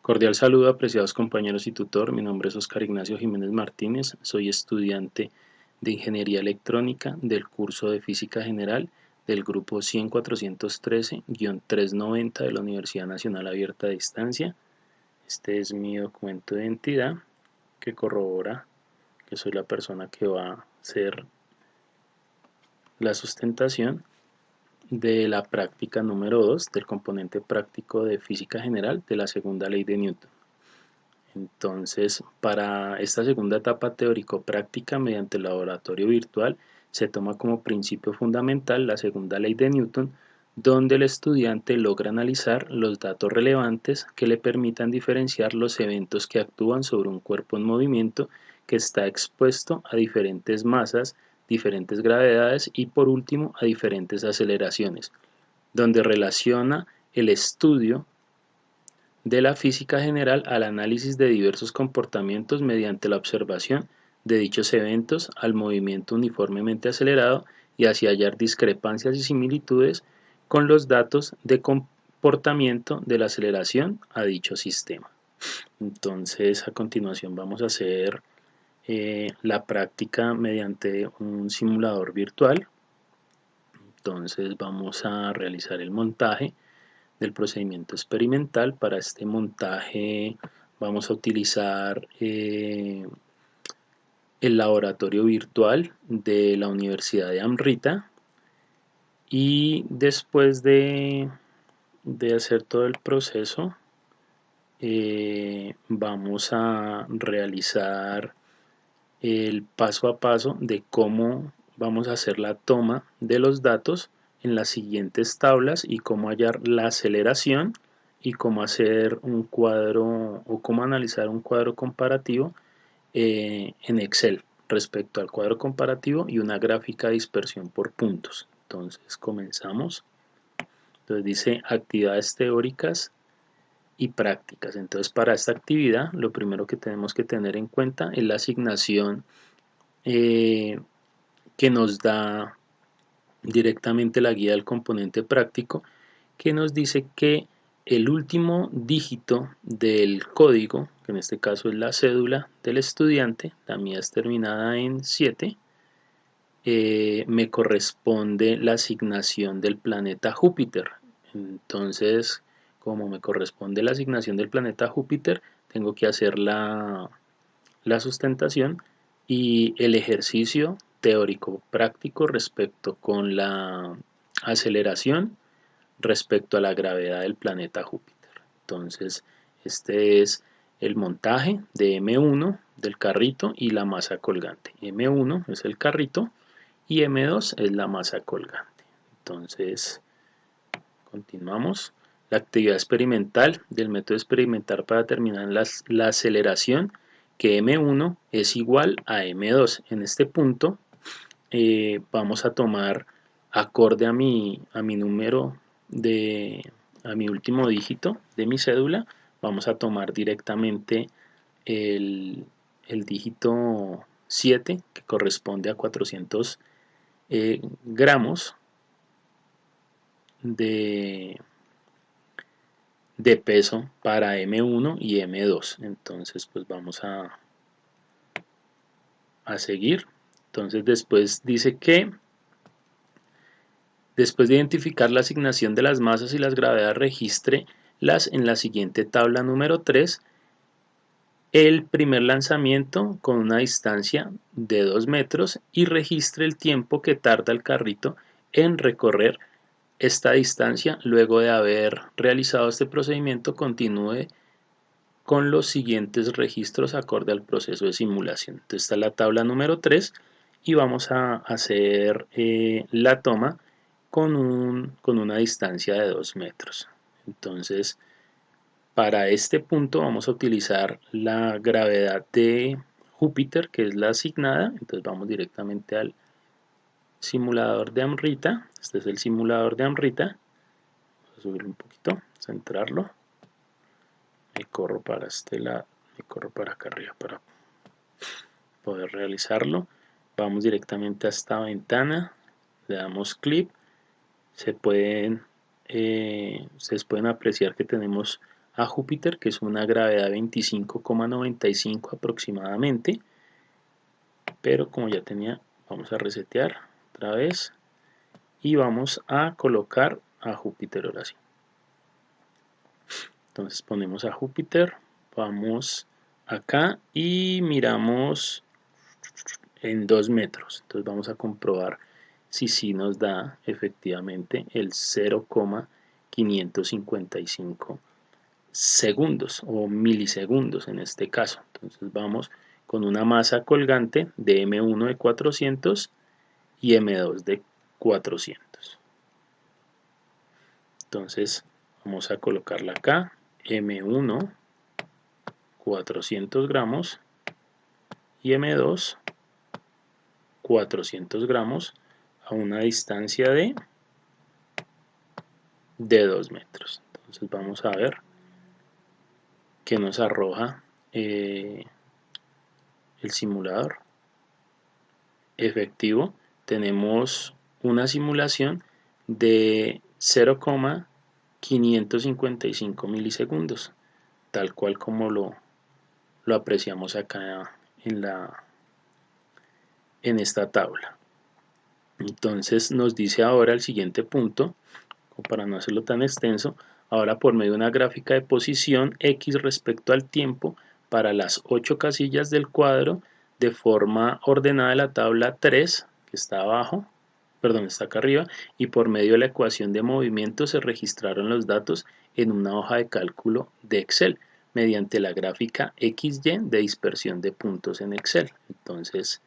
Cordial saludo, apreciados compañeros y tutor. Mi nombre es Oscar Ignacio Jiménez Martínez. Soy estudiante de Ingeniería Electrónica del curso de Física General del grupo 100-413-390 de la Universidad Nacional Abierta a Distancia. Este es mi documento de identidad que corrobora que soy la persona que va a hacer la sustentación de la práctica número 2 del componente práctico de Física General de la segunda ley de Newton. Entonces, para esta segunda etapa teórico-práctica mediante el laboratorio virtual, se toma como principio fundamental la segunda ley de Newton, donde el estudiante logra analizar los datos relevantes que le permitan diferenciar los eventos que actúan sobre un cuerpo en movimiento que está expuesto a diferentes masas, diferentes gravedades y por último a diferentes aceleraciones, donde relaciona el estudio de la física general al análisis de diversos comportamientos mediante la observación de dichos eventos al movimiento uniformemente acelerado y así hallar discrepancias y similitudes con los datos de comportamiento de la aceleración a dicho sistema. Entonces, a continuación vamos a hacer la práctica mediante un simulador virtual. Entonces vamos a realizar el montaje del procedimiento experimental. Para este montaje vamos a utilizar el laboratorio virtual de la Universidad de Amrita y después de hacer todo el proceso vamos a realizar el paso a paso de cómo vamos a hacer la toma de los datos en las siguientes tablas y cómo hallar la aceleración y cómo hacer un cuadro o cómo analizar un cuadro comparativo en Excel respecto al cuadro comparativo y una gráfica de dispersión por puntos. Entonces comenzamos. Entonces dice actividades teóricas y prácticas. Entonces para esta actividad lo primero que tenemos que tener en cuenta es la asignación que nos da directamente la guía del componente práctico, que nos dice que el último dígito del código, que en este caso es la cédula del estudiante, la mía es terminada en 7, me corresponde la asignación del planeta Júpiter. Entonces, como me corresponde la asignación del planeta Júpiter, tengo que hacer la sustentación y el ejercicio teórico práctico respecto con la aceleración respecto a la gravedad del planeta Júpiter. Entonces, este es el montaje de M1 del carrito y la masa colgante. M1 es el carrito y M2 es la masa colgante. Entonces, continuamos. La actividad experimental del método experimental para determinar la aceleración, que M1 es igual a M2. En este punto vamos a tomar acorde a mi número a mi último dígito de mi cédula, vamos a tomar directamente el dígito 7, que corresponde a 400 gramos de peso para M1 y M2. Entonces pues vamos a seguir. Entonces después dice que después de identificar la asignación de las masas y las gravedades, regístrelas en la siguiente tabla número 3. El primer lanzamiento con una distancia de 2 metros y registre el tiempo que tarda el carrito en recorrer esta distancia. Luego de haber realizado este procedimiento, continúe con los siguientes registros acorde al proceso de simulación. Entonces está la tabla número 3 y vamos a hacer la toma con una distancia de 2 metros. Entonces, para este punto vamos a utilizar la gravedad de Júpiter, que es la asignada. Entonces vamos directamente al simulador de Amrita. Este es el simulador de Amrita. Vamos a subirlo un poquito, centrarlo. Me corro para este lado, me corro para acá arriba para poder realizarlo. Vamos directamente a esta ventana, le damos clic. Ustedes pueden apreciar que tenemos a Júpiter, que es una gravedad 25,95 aproximadamente, pero como ya tenía, vamos a resetear otra vez y vamos a colocar a Júpiter ahora sí. Entonces ponemos a Júpiter, vamos acá y miramos en 2 metros. Entonces vamos a comprobar si sí nos da efectivamente el 0,555 segundos o milisegundos en este caso. Entonces vamos con una masa colgante de M1 de 400 y M2 de 400. Entonces vamos a colocarla acá, M1 400 gramos y M2 400 gramos a una distancia de 2 metros. Entonces vamos a ver qué nos arroja el simulador. Efectivo, tenemos una simulación de 0,555 milisegundos, tal cual como lo apreciamos acá en esta tabla. Entonces nos dice ahora el siguiente punto, para no hacerlo tan extenso, ahora por medio de una gráfica de posición X respecto al tiempo para las 8 casillas del cuadro de forma ordenada de la tabla 3, que está abajo, perdón, está acá arriba, y por medio de la ecuación de movimiento se registraron los datos en una hoja de cálculo de Excel mediante la gráfica XY de dispersión de puntos en Excel. Entonces,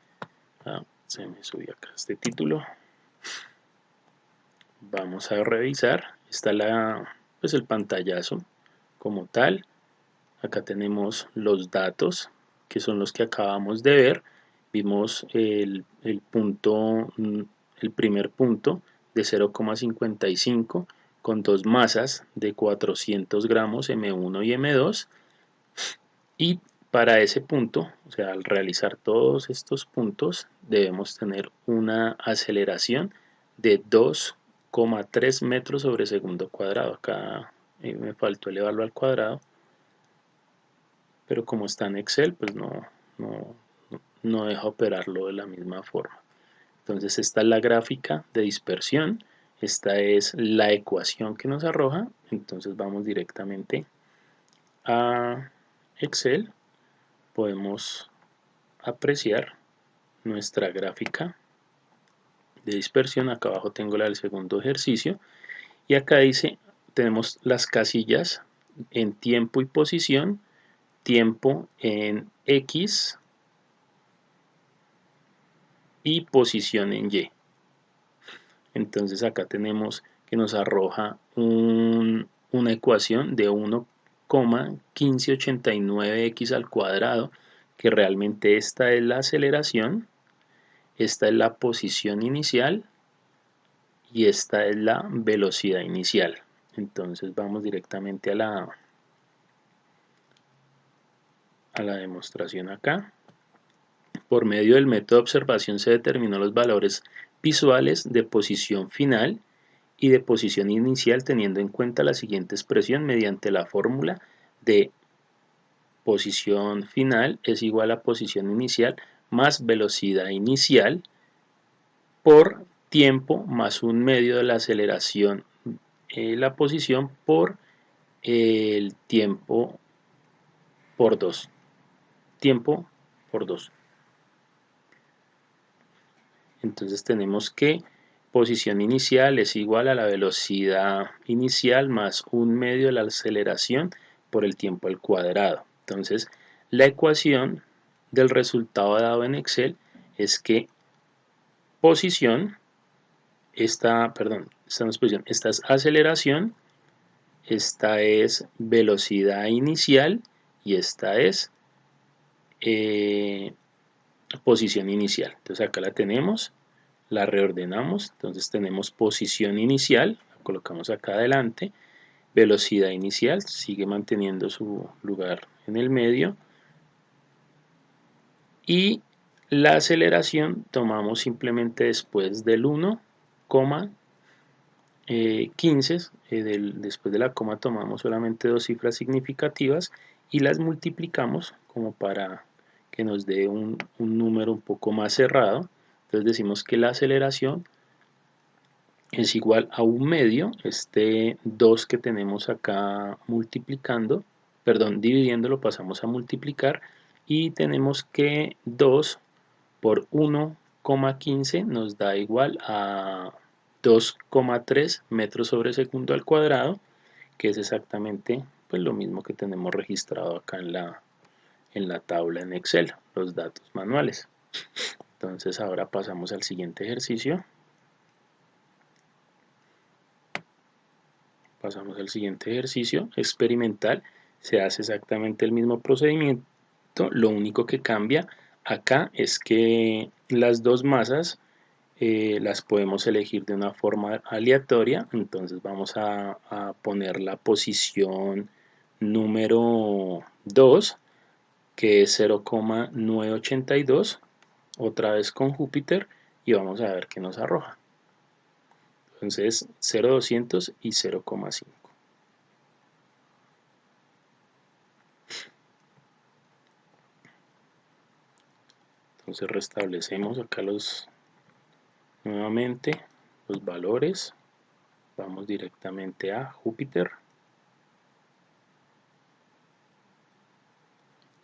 se me subió acá este título. Vamos a revisar. Está pues el pantallazo como tal. Acá tenemos los datos, que son los que acabamos de ver. Vimos el primer punto de 0,55 con dos masas de 400 gramos M1 y M2. Y para ese punto, o sea, al realizar todos estos puntos, debemos tener una aceleración de 2,3 metros sobre segundo cuadrado. Acá me faltó elevarlo al cuadrado, pero como está en Excel, pues no deja operarlo de la misma forma. Entonces esta es la gráfica de dispersión, esta es la ecuación que nos arroja. Entonces vamos directamente a Excel, podemos apreciar nuestra gráfica de dispersión. Acá abajo tengo la del segundo ejercicio y acá dice, tenemos las casillas en tiempo y posición, tiempo en X y posición en Y. Entonces acá tenemos que nos arroja una ecuación de 1,1589x al cuadrado, que realmente esta es la aceleración, esta es la posición inicial y esta es la velocidad inicial. Entonces vamos directamente a la demostración acá. Por medio del método de observación se determinó los valores visuales de posición final y de posición inicial teniendo en cuenta la siguiente expresión mediante la fórmula de posición final es igual a posición inicial más velocidad inicial por tiempo más un medio de la aceleración, la posición por el tiempo por 2. Tiempo por 2. Entonces tenemos que posición inicial es igual a la velocidad inicial más un medio de la aceleración por el tiempo al cuadrado. Entonces la ecuación del resultado dado en Excel es que posición, esta es aceleración, esta es velocidad inicial y esta es posición inicial. Entonces acá la tenemos, la reordenamos, entonces tenemos posición inicial, la colocamos acá adelante, velocidad inicial, sigue manteniendo su lugar en el medio, y la aceleración tomamos simplemente después del 1,15, después de la coma tomamos solamente dos cifras significativas y las multiplicamos como para que nos dé un número un poco más cerrado. Entonces decimos que la aceleración es igual a un medio, este 2 que tenemos acá multiplicando, perdón, dividiendo lo pasamos a multiplicar y tenemos que 2 por 1,15 nos da igual a 2,3 metros sobre segundo al cuadrado, que es exactamente pues, lo mismo que tenemos registrado acá en la tabla en Excel, los datos manuales. Entonces ahora pasamos al siguiente ejercicio. Pasamos al siguiente ejercicio experimental. Se hace exactamente el mismo procedimiento. Lo único que cambia acá es que las dos masas las podemos elegir de una forma aleatoria. Entonces vamos a poner la posición número 2, que es 0,982, otra vez con Júpiter, y vamos a ver qué nos arroja. Entonces 0,200 y 0,5. Entonces restablecemos acá nuevamente los valores. Vamos directamente a Júpiter.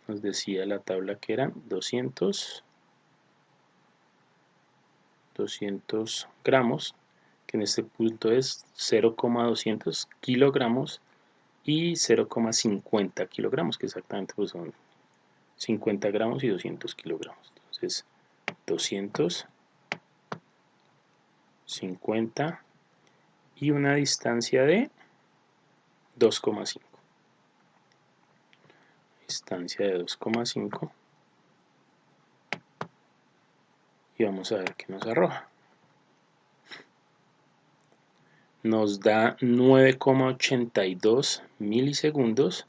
Nos decía la tabla que eran 200 gramos, que en este punto es 0,200 kilogramos y 0,50 kilogramos, que exactamente pues son 50 gramos y 200 kilogramos. Entonces 250 y una distancia de 2,5. Distancia de 2,5 y vamos a ver qué nos arroja. Nos da 9,82 milisegundos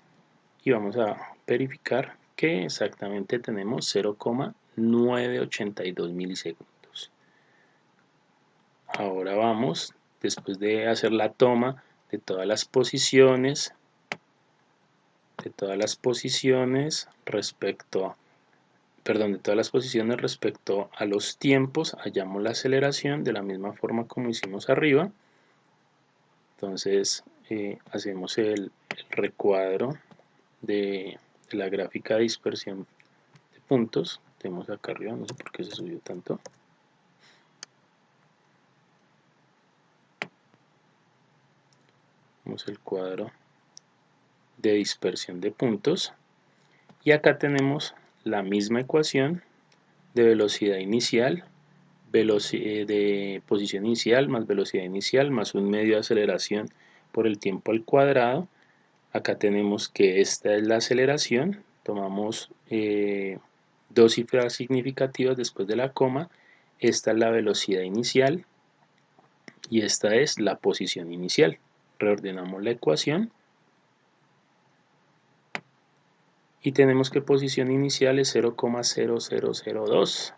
y vamos a verificar que exactamente tenemos 0,982 milisegundos. Ahora vamos, después de hacer la toma de todas las posiciones, respecto a los tiempos, hallamos la aceleración de la misma forma como hicimos arriba. Entonces hacemos el recuadro de la gráfica de dispersión de puntos. Tenemos acá arriba, no sé por qué se subió tanto. Vamos el cuadro de dispersión de puntos y acá tenemos la misma ecuación de velocidad inicial, de posición inicial más velocidad inicial más un medio de aceleración por el tiempo al cuadrado. Acá tenemos que esta es la aceleración, tomamos dos cifras significativas después de la coma, esta es la velocidad inicial y esta es la posición inicial. Reordenamos la ecuación y tenemos que posición inicial es 0,0002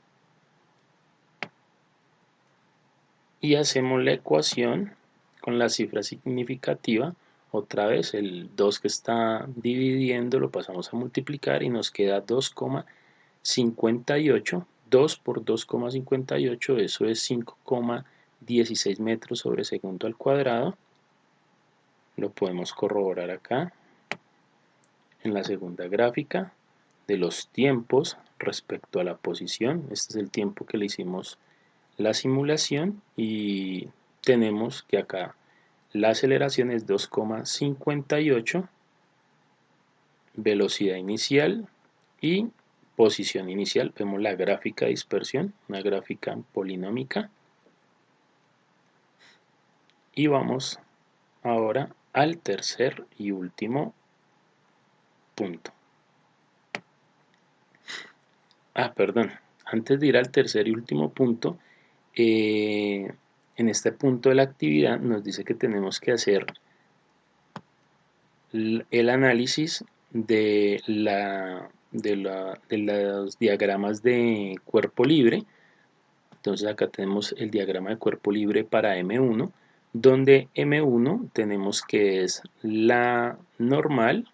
y hacemos la ecuación con la cifra significativa. Otra vez el 2 que está dividiendo lo pasamos a multiplicar y nos queda 2,58. 2 por 2,58, eso es 5,16 metros sobre segundo al cuadrado. Lo podemos corroborar acá en la segunda gráfica de los tiempos respecto a la posición. Este es el tiempo que le hicimos la simulación y tenemos que acá la aceleración es 2,58, velocidad inicial y posición inicial. Vemos la gráfica de dispersión, una gráfica polinómica. Y vamos ahora al tercer y último punto. Perdón, antes de ir al tercer y último punto, en este punto de la actividad nos dice que tenemos que hacer el análisis de los diagramas de cuerpo libre. Entonces acá tenemos el diagrama de cuerpo libre para M1. donde M1 tenemos que es la normal